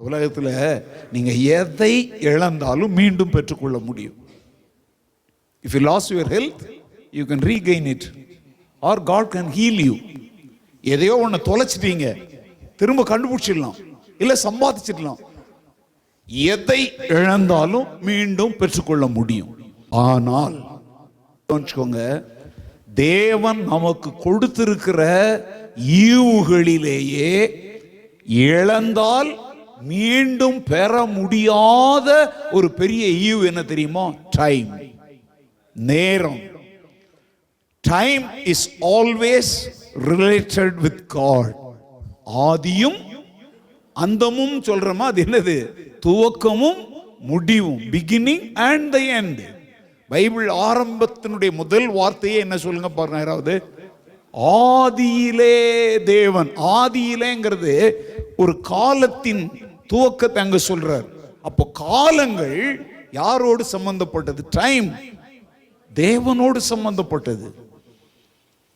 உலகத்தில் நீங்க எதை இழந்தாலும் மீண்டும் பெற்றுக்கொள்ள முடியும். If you lost your health, you can regain it, or God can heal you. எதையோ ஒன்று தொலைச்சிட்டீங்க, திரும்ப கண்டுபிடிச்சிடலாம், இல்லை சம்பாதிச்சிடலாம். எதை இழந்தாலும் மீண்டும் பெற்றுக்கொள்ள முடியும். ஆனால் தேவன் நமக்கு கொடுத்திருக்கிற ஈவுகளிலேயே இழந்தால் மீண்டும் பெற முடியாத ஒரு பெரிய ஈவு என்ன தெரியுமா? டைம், நேரம். Time is always related with God. ஆதியும் அந்தமும் சொல்றோமா, அது என்னது? துவக்கமும் முடிவும், beginning and the end. Bible ஆரம்பத்தினுடைய முதல் வார்த்தையே என்ன சொல்லுங்க பாருங்க யாராவது. ஆதியிலே தேவன். ஆதியிலேங்கிறது ஒரு காலத்தின் துவக்கத்தை அங்க சொல்றார். அப்போ காலங்கள் யாரோடு சம்பந்தப்பட்டது? டைம் தேவனோடு சம்பந்தப்பட்டது.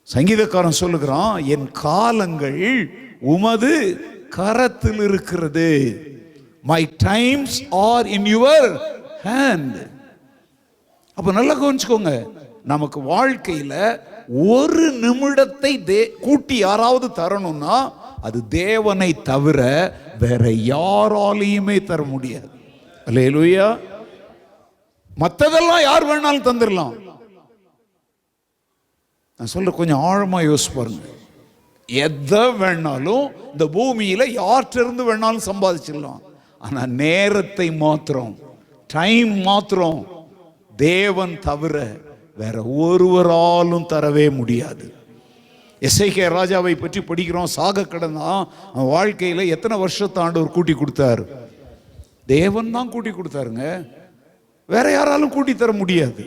சங்கீதக்காரன் சொல்லுகிறான், என் காலங்கள் உமது கரத்தில் இருக்கிறது. My times are in your hand. அப்ப நல்லா கவனிச்சுக்கோங்க, நமக்கு வாழ்க்கையில ஒரு நிமிடத்தை கூட்டி யாராவது தரணும்னா அது தேவனை தவிர வேற யாராலையுமே தர முடியாது. அல்லேலூயா. மற்றதெல்லாம் யார் வேணாலும் தந்துடலாம். நான் சொல்ற கொஞ்சம் ஆழமா யோசிச்சு பாருங்க. எதை வேணாலும் இந்த பூமியில யார்கிட்ட வேணாலும் சம்பாதிச்சிடலாம். ஆனா நேரத்தை மாத்திரம், டைம் மாத்திரம் தேவன் தவிர வேற ஒருவராலும் தரவே முடியாது. எசேக்கியா ராஜாவை பற்றி படிக்கிறோம். சாக கடந்தா அவன் வாழ்க்கையில எத்தனை வருஷத்தை ஆண்டவர் கூட்டி கொடுத்தாரு? தேவன் தான் கூட்டி கொடுத்தாருங்க, வேற யாராலும் கூட்டி தர முடியாது.